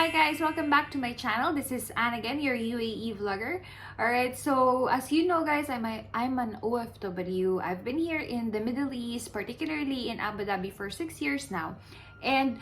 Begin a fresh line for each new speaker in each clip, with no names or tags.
Hi guys, welcome back to my channel. This is Anne again, your UAE vlogger. Alright, so as you know guys, I'm an OFW. I've been here in the Middle East, particularly in Abu Dhabi for 6 years now. And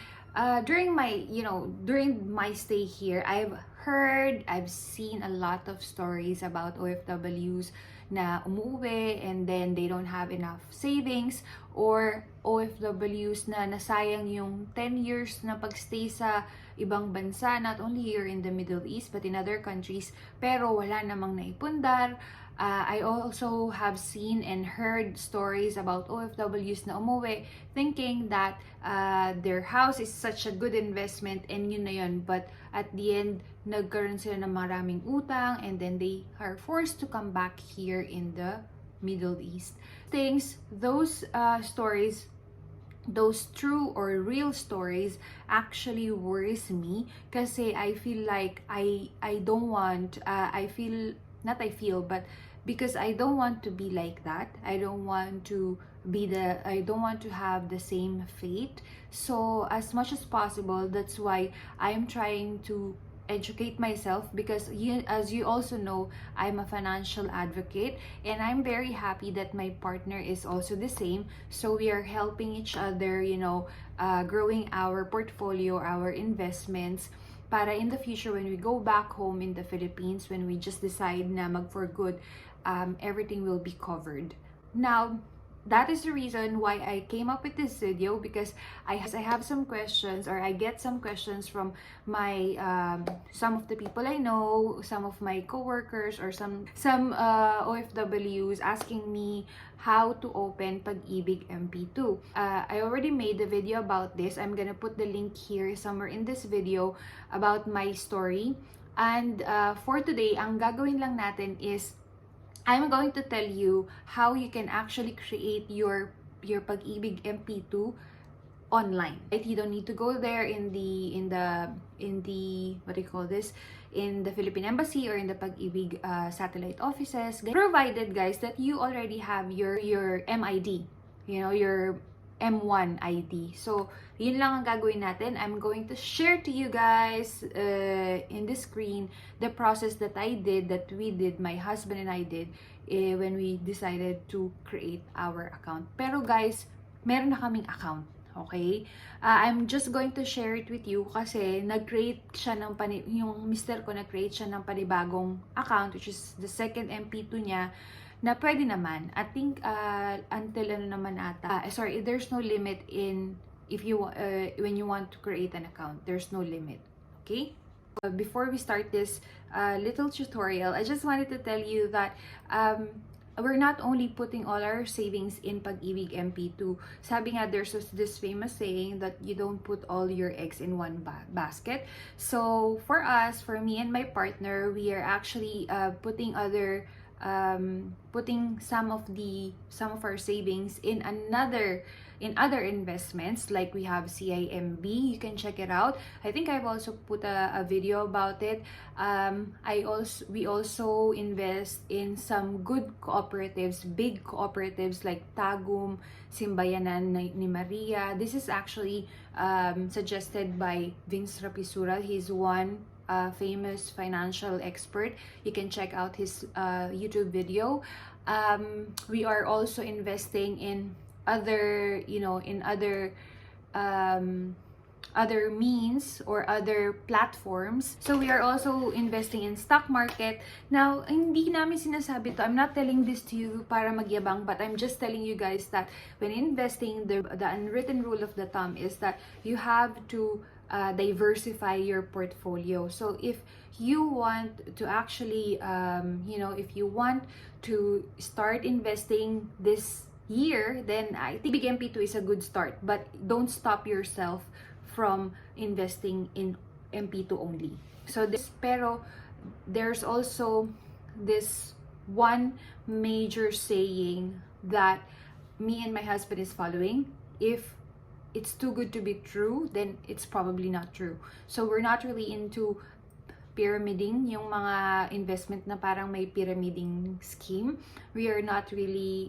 during my stay here, I've seen a lot of stories about OFWs na umuwi and then they don't have enough savings, or OFWs na nasayang yung 10 years na pagstay sa ibang bansa, not only here in the Middle East but in other countries, pero wala namang naipundar. I also have seen and heard stories about OFWs na umuwi thinking that their house is such a good investment and yun na yun, but at the end nagkaroon sila ng maraming utang and then they are forced to come back here in the Middle East. Those stories, those true or real stories actually worries me kasi I feel like I don't want because I don't want to be like that. I don't want to have the same fate. So as much as possible, that's why I'm trying to educate myself, because as you also know, I'm a financial advocate and I'm very happy that my partner is also the same. So we are helping each other, growing our portfolio, our investments, para in the future when we go back home in the Philippines, when we just decide na mag for good, everything will be covered. Now, that is the reason why I came up with this video, because I have some questions, or I get some questions from my some of the people I know, some of my coworkers, or some OFWs asking me how to open Pag-IBIG MP2. I already made a video about this. I'm gonna put the link here somewhere in this video about my story. And for today, ang gagawin lang natin is I'm going to tell you how you can actually create your Pag-IBIG MP2 online. Right? You don't need to go there in the what do you call this, in the Philippine Embassy or in the Pag-IBIG satellite offices, provided guys that you already have your MID, your M1 ID. So yun lang ang gagawin natin. I'm going to share to you guys in the screen the process that we did, my husband and I did, when we decided to create our account. Pero guys, meron na kaming account. Okay? I'm just going to share it with you kasi nag-create siya yung mister ko nag-create siya ng panibagong account, which is the second MP2 niya, na pwede naman. I think until there's no limit in if you when you want to create an account. There's no limit. Okay? Before we start this little tutorial, I just wanted to tell you that we're not only putting all our savings in Pag-IBIG MP2. Sabi nga, there's this famous saying that you don't put all your eggs in one basket. So for me and my partner, we are actually putting some of our savings in other investments, like we have CIMB. You can check it out. I think I've also put a video about it. We also invest in some good cooperatives, big cooperatives like Tagum, Simbayanan ni Maria. This is actually suggested by Vince Rapisura. He's one famous financial expert. You can check out his YouTube video. We are also investing in other means or other platforms. So we are also investing in stock market. Now, hindi namin sinasabi to, I'm not telling this to you para magyabang, but I'm just telling you guys that when investing, the unwritten rule of the thumb is that you have to diversify your portfolio. So if you want to actually if you want to start investing this year, then I think Big MP2 is a good start, but don't stop yourself from investing in MP2 only. So there's also this one major saying that me and my husband is following. If it's too good to be true, then it's probably not true. So we're not really into pyramiding, yung mga investment na parang may pyramiding scheme. We're not really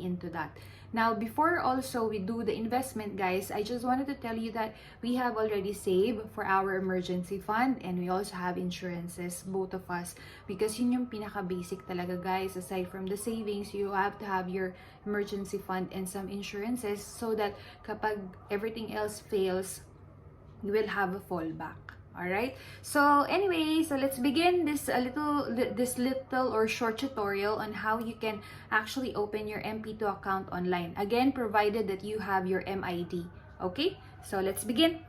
into that. Now, before also we do the investment, guys, I just wanted to tell you that we have already saved for our emergency fund, and we also have insurances, both of us, because yun yung pinaka-basic talaga, guys. Aside from the savings, you have to have your emergency fund and some insurances so that kapag everything else fails, you will have a fallback. All right, so anyway, so let's begin this little or short tutorial on how you can actually open your MP2 account online, again provided that you have your MID. Okay, so let's begin.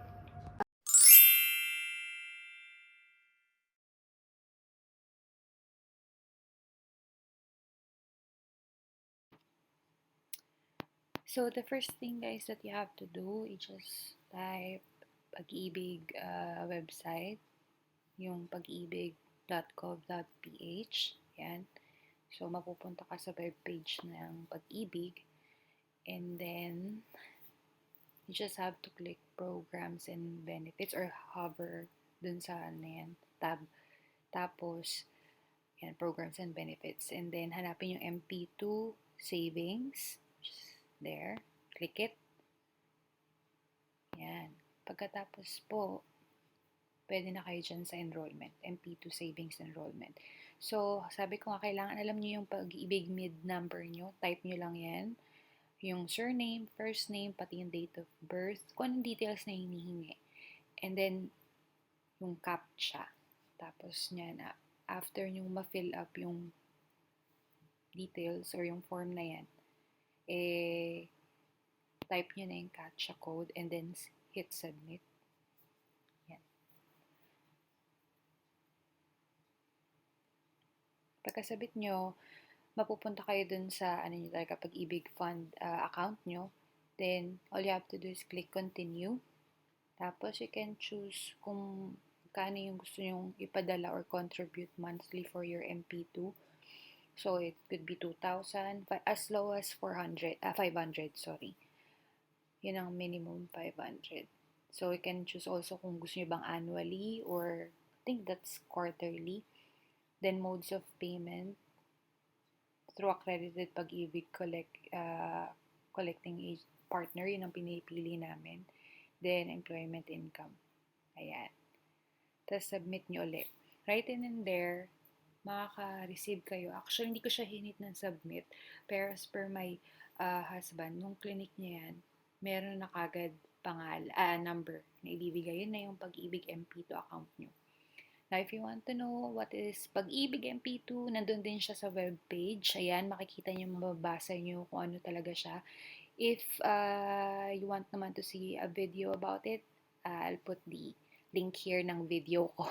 So the first thing, guys, that you have to do is just type Pag-IBIG website, yung pag-ibig.gov.ph. Yan. So, mapupunta ka sa web page ng Pag-IBIG, and then you just have to click programs and benefits or hover dun sa tab. Tapos, yan, programs and benefits. And then, hanapin yung MP2 savings. Just there. Click it. Yan. Pagkatapos po, pwede na kayo dyan sa enrollment, MP2 savings enrollment. So, sabi ko nga, kailangan alam nyo yung Pag-IBIG mid number nyo. Type nyo lang yan. Yung surname, first name, pati yung date of birth, kung anong details na hinihingi. And then, yung CAPTCHA. Tapos nyan, after nyo ma-fill up yung details or yung form na yan, type nyo na yung CAPTCHA code and then hit submit. Yan. Pagkasabit nyo, mapupunta kayo dun sa nyo talaga Pag-IBIG fund account nyo. Then, all you have to do is click continue. Tapos, you can choose kung kano yung gusto nyong ipadala or contribute monthly for your MP2. So, it could be 2,000, as low as 500, sorry. Yun ang minimum, 500. So, you can choose also kung gusto nyo bang annually or I think that's quarterly. Then, modes of payment through accredited Pag-IBIG collecting partner, yun ang pinipili namin. Then, employment income. Ayan. Tapos, submit nyo ulit. Right in there, makaka-receive kayo. Actually, hindi ko siya hinit ng submit. Pero as per my husband, nung clinic niya yan, meron na kagad number na ibibigay. Yun na yung Pag-IBIG MP2 account nyo. Now, if you want to know what is Pag-IBIG MP2, nandun din siya sa web page. Ayan, makikita nyo, mababasa nyo kung ano talaga siya. If you want naman to see a video about it, I'll put the link here ng video ko.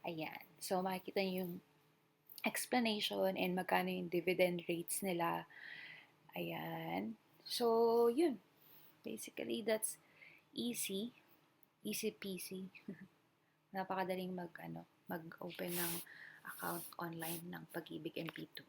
Ayan. So, makikita nyo yung explanation and magkano yung dividend rates nila. Ayan. So, yun. Basically, that's easy. Easy peasy. Napakadaling mag-open ng account online ng Pag-IBIG MP2.